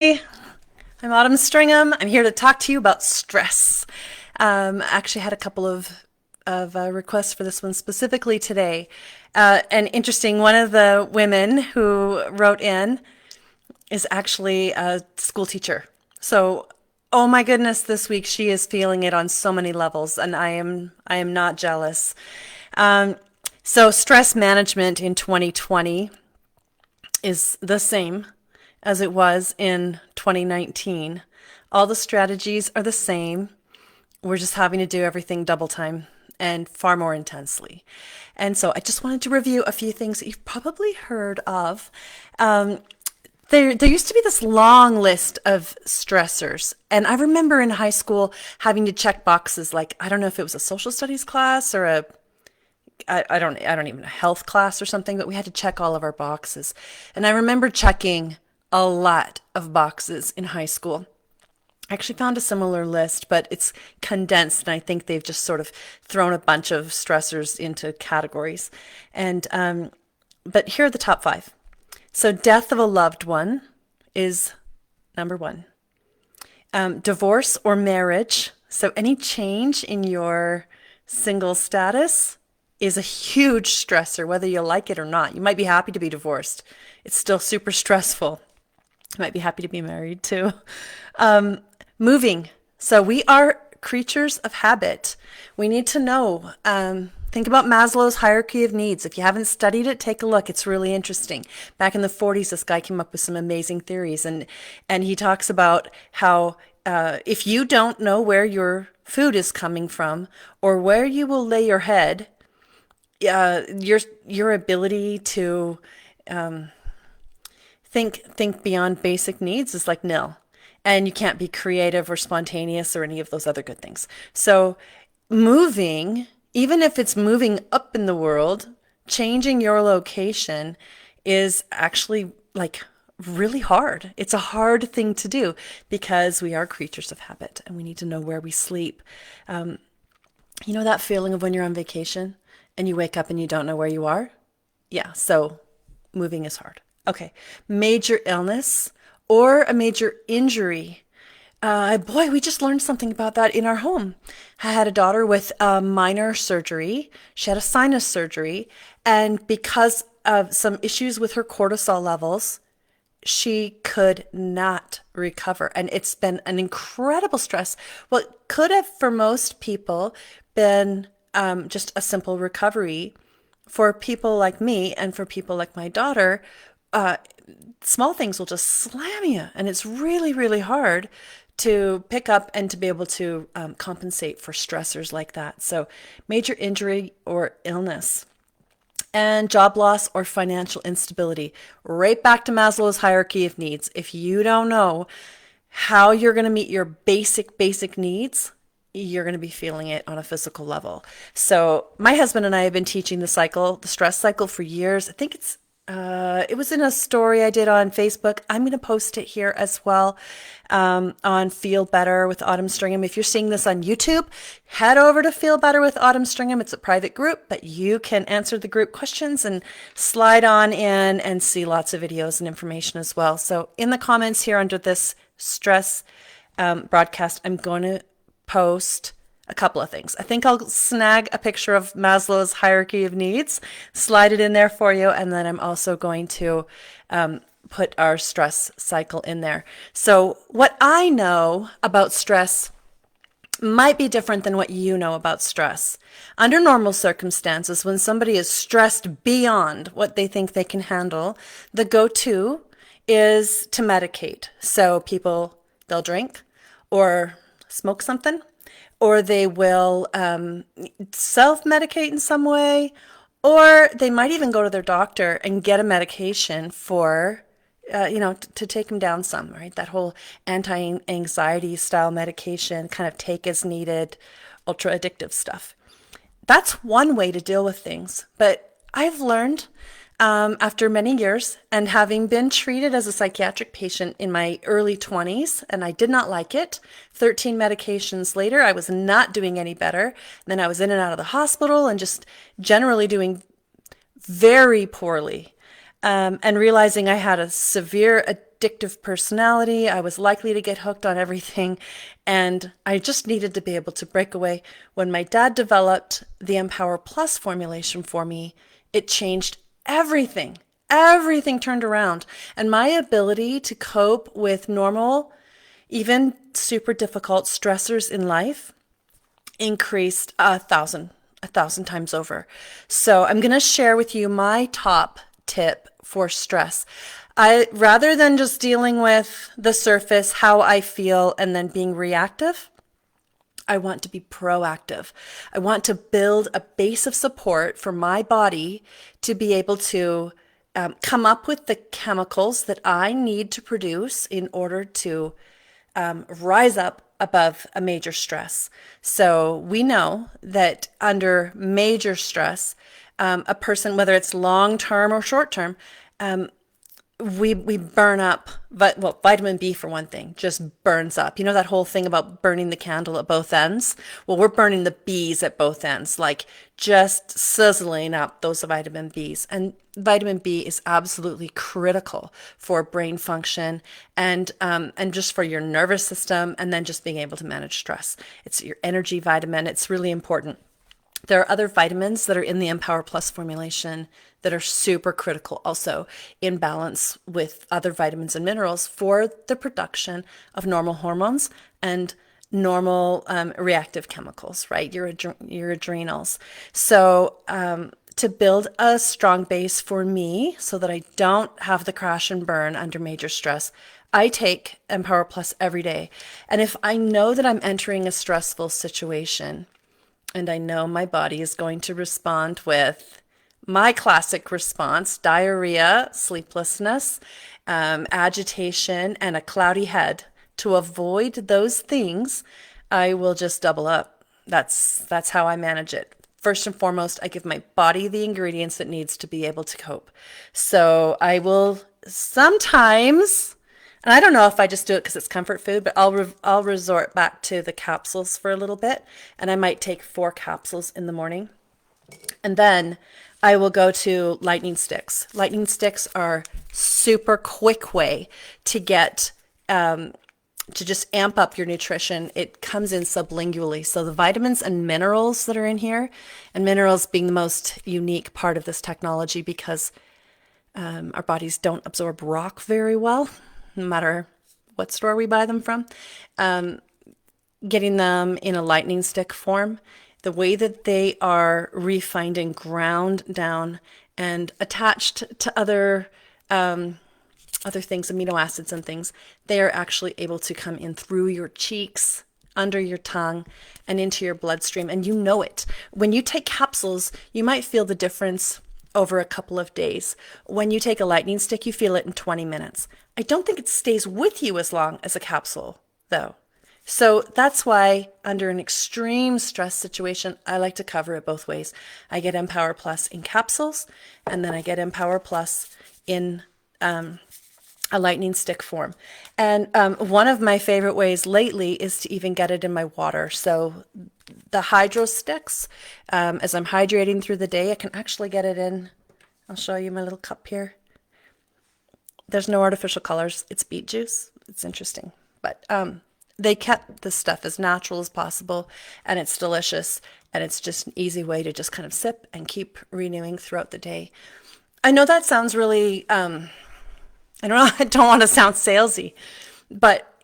Hey, I'm Autumn Stringham. I'm here to talk to you about stress. I actually had a couple of requests for this one specifically today. And interesting, one of the women who wrote in is actually a school teacher. So, oh my goodness, this week she is feeling it on so many levels, and I am not jealous. Um, so stress management in 2020 is the same as it was in 2019. All the strategies are the same. We're just having to do everything double time and far more intensely. And so I just wanted to review a few things that you've probably heard of. Um, there used to be this long list of stressors. And I remember in high school having to check boxes like, I don't know if it was a social studies class or I don't even a health class or something, but we had to check all of our boxes. And I remember checking a lot of boxes in high school. I actually found a similar list, but it's condensed, and I think they've just sort of thrown a bunch of stressors into categories. And but here are the top five. So, death of a loved one is number one. Divorce or marriage. So, any change in your single status is a huge stressor, whether you like it or not. You might be happy to be divorced. It's still super stressful. You might be happy to be married too. Um, Moving. So we are creatures of habit. We need to know. Think about Maslow's hierarchy of needs. If you haven't studied it, take a look. It's really interesting. Back in the 40s, this guy came up with some amazing theories, and he talks about how if you don't know where your food is coming from or where you will lay your head, your ability to think beyond basic needs is like nil. And you can't be creative or spontaneous or any of those other good things. So moving, even if it's moving up in the world, changing your location is actually like really hard. It's a hard thing to do because we are creatures of habit and we need to know where we sleep. You know that feeling of when you're on vacation and you wake up and you don't know where you are? Yeah, so moving is hard. Okay, major illness or a major injury. Boy, we just learned something about that in our home. I had a daughter with a minor surgery. She had a sinus surgery, and because of some issues with her cortisol levels, she could not recover. And it's been an incredible stress. What could have, for most people, been just a simple recovery, for people like me and for people like my daughter, uh, small things will just slam you. And it's really, really hard to pick up and to be able to compensate for stressors like that. So, major injury or illness and job loss or financial instability. Right back to Maslow's hierarchy of needs. If you don't know how you're going to meet your basic needs, you're going to be feeling it on a physical level. So my husband and I have been teaching the stress cycle for years. I think it was in a story I did on Facebook. I'm going to post it here as well, on Feel Better with Autumn Stringham. If you're seeing this on YouTube, head over to Feel Better with Autumn Stringham. It's a private group, but you can answer the group questions and slide on in and see lots of videos and information as well. So in the comments here under this stress broadcast, I'm going to post a couple of things. I think I'll snag a picture of Maslow's hierarchy of needs, slide it in there for you, and then I'm also going to put our stress cycle in there. So what I know about stress might be different than what you know about stress. Under normal circumstances, when somebody is stressed beyond what they think they can handle, the go-to is to medicate. So they'll drink or smoke something, or they will self medicate in some way, or they might even go to their doctor and get a medication for, to take them down some, right? That whole anti anxiety style medication, kind of take as needed, ultra addictive stuff. That's one way to deal with things. But I've learned after many years and having been treated as a psychiatric patient in my early 20s, and I did not like it. 13 medications later, I was not doing any better. And then I was in and out of the hospital and just generally doing very poorly, and realizing I had a severe addictive personality. I was likely to get hooked on everything. And I just needed to be able to break away. When my dad developed the Empower Plus formulation for me, it changed everything. Everything turned around. And my ability to cope with normal, even super difficult stressors in life increased a thousand times over. So I'm going to share with you my top tip for stress. Rather than just dealing with the surface, how I feel, and then being reactive, I want to be proactive. I want to build a base of support for my body to be able to come up with the chemicals that I need to produce in order to rise up above a major stress. So we know that under major stress, a person, whether it's long term or short term, we burn up, but well, vitamin B for one thing, just burns up. You know that whole thing about burning the candle at both ends? Well, we're burning the B's at both ends, like just sizzling up those vitamin B's. And vitamin B is absolutely critical for brain function and just for your nervous system, and then just being able to manage stress. It's your energy vitamin. It's really important. There are other vitamins that are in the Empower Plus formulation that are super critical also in balance with other vitamins and minerals for the production of normal hormones and normal reactive chemicals, right? Your adrenals. So to build a strong base for me so that I don't have the crash and burn under major stress, I take Empower Plus every day. And if I know that I'm entering a stressful situation, and I know my body is going to respond with my classic response: diarrhea, sleeplessness, agitation, and a cloudy head. To avoid those things, I will just double up. That's how I manage it. First and foremost, I give my body the ingredients it needs to be able to cope. So I will sometimes, and I don't know if I just do it because it's comfort food, but I'll resort back to the capsules for a little bit, and I might take 4 capsules in the morning. And then I will go to lightning sticks. Lightning sticks are super quick way to get to just amp up your nutrition. It comes in sublingually. So the vitamins and minerals that are in here, and minerals being the most unique part of this technology because our bodies don't absorb rock very well, no matter what store we buy them from. Getting them in a lightning stick form, the way that they are refined and ground down and attached to other things, amino acids and things, they are actually able to come in through your cheeks, under your tongue, and into your bloodstream. And you know it. When you take capsules, you might feel the difference over a couple of days. When you take a lightning stick, you feel it in 20 minutes. I don't think it stays with you as long as a capsule, though. So that's why under an extreme stress situation, I like to cover it both ways. I get Empower Plus in capsules, and then I get Empower Plus in a lightning stick form. And one of my favorite ways lately is to even get it in my water. So the hydro sticks, as I'm hydrating through the day, I can actually get it in. I'll show you my little cup here. There's no artificial colors. It's beet juice. It's interesting. But they kept this stuff as natural as possible, and it's delicious, and it's just an easy way to just kind of sip and keep renewing throughout the day. I know that sounds really, I don't want to sound salesy, but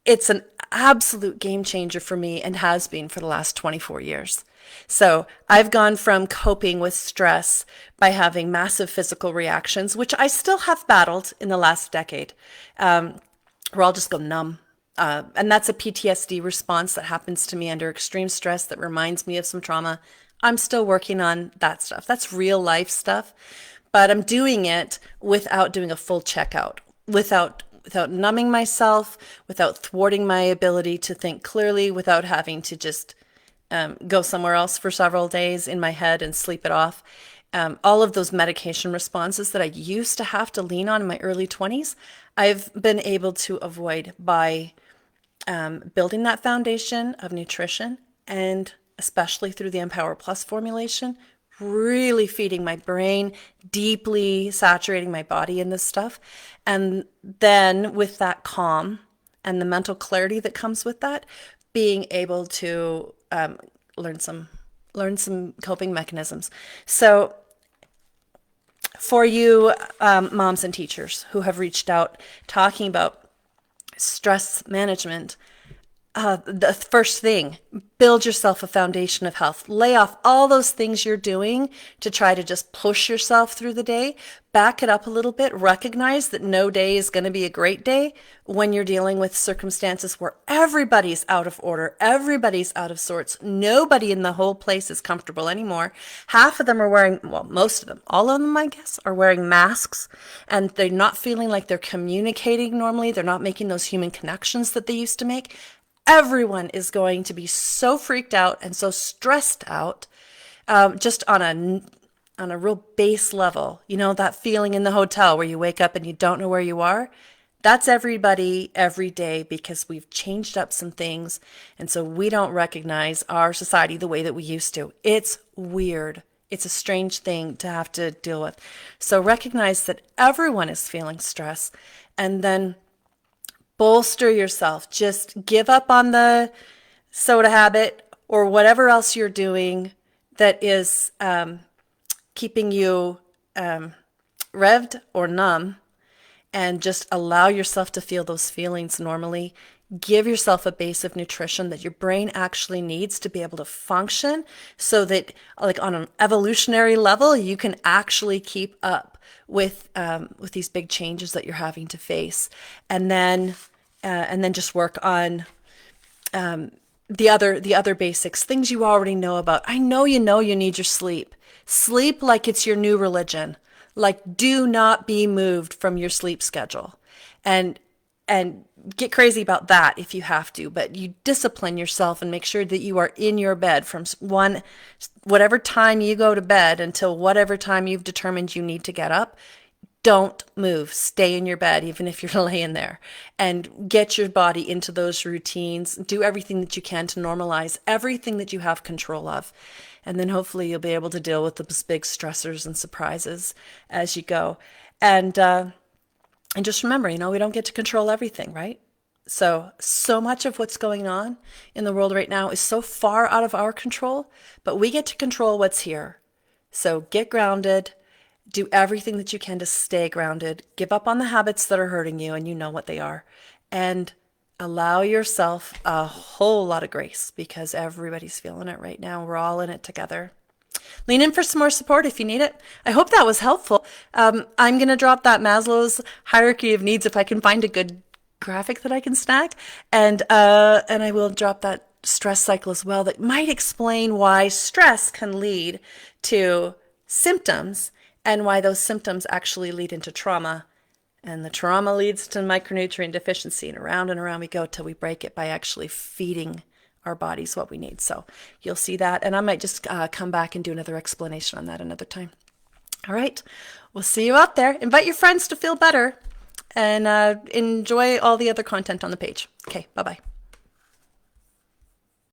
it's an absolute game changer for me and has been for the last 24 years. So I've gone from coping with stress by having massive physical reactions, which I still have battled in the last decade, where I'll just go numb. And that's a PTSD response that happens to me under extreme stress that reminds me of some trauma. I'm still working on that stuff. That's real life stuff. But I'm doing it without doing a full checkout, without numbing myself, without thwarting my ability to think clearly, without having to just go somewhere else for several days in my head and sleep it off. All of those medication responses that I used to have to lean on in my early 20s, I've been able to avoid by building that foundation of nutrition, and especially through the Empower Plus formulation, really feeding my brain, deeply saturating my body in this stuff. And then with that calm and the mental clarity that comes with that, being able to learn some learn some coping mechanisms. So for you moms and teachers who have reached out talking about stress management, the first thing, build yourself a foundation of health. Lay off all those things you're doing to try to just push yourself through the day. Back it up a little bit. Recognize that no day is going to be a great day when you're dealing with circumstances where everybody's out of order, everybody's out of sorts. Nobody in the whole place is comfortable anymore. Half of them are wearing, well, most of them, all of them, I guess, are wearing masks, and they're not feeling like they're communicating normally. They're not making those human connections that they used to make. Everyone is going to be so freaked out and so stressed out, just on a real base level. You know, that feeling in the hotel where you wake up and you don't know where you are. That's everybody every day, because we've changed up some things, and so we don't recognize our society the way that we used to. It's weird. It's a strange thing to have to deal with. So recognize that everyone is feeling stress, and then bolster yourself. Just give up on the soda habit or whatever else you're doing that is keeping you revved or numb, and just allow yourself to feel those feelings normally. Give yourself a base of nutrition that your brain actually needs to be able to function, so that, like, on an evolutionary level, you can actually keep up with these big changes that you're having to face. And then just work on the other basics, things you already know about. I know you need your sleep. Sleep like it's your new religion. Like, do not be moved from your sleep schedule. And get crazy about that if you have to, but you discipline yourself and make sure that you are in your bed from whatever time you go to bed until whatever time you've determined you need to get up. Don't move. Stay in your bed, even if you're laying there, and get your body into those routines. Do everything that you can to normalize everything that you have control of. And then hopefully you'll be able to deal with those big stressors and surprises as you go. And just remember, we don't get to control everything, right? So much of what's going on in the world right now is so far out of our control, but we get to control what's here. So get grounded. Do everything that you can to stay grounded. Give up on the habits that are hurting you, and you know what they are. And allow yourself a whole lot of grace, because everybody's feeling it right now. We're all in it together. Lean in for some more support if you need it. I hope that was helpful. I'm going to drop that Maslow's hierarchy of needs if I can find a good graphic that I can snag. And I will drop that stress cycle as well, that might explain why stress can lead to symptoms, and why those symptoms actually lead into trauma. And the trauma leads to micronutrient deficiency, and around we go till we break it by actually feeding our bodies what we need. So you'll see that. And I might just come back and do another explanation on that another time. All right. We'll see you out there. Invite your friends to feel better, and enjoy all the other content on the page. Okay. Bye-bye.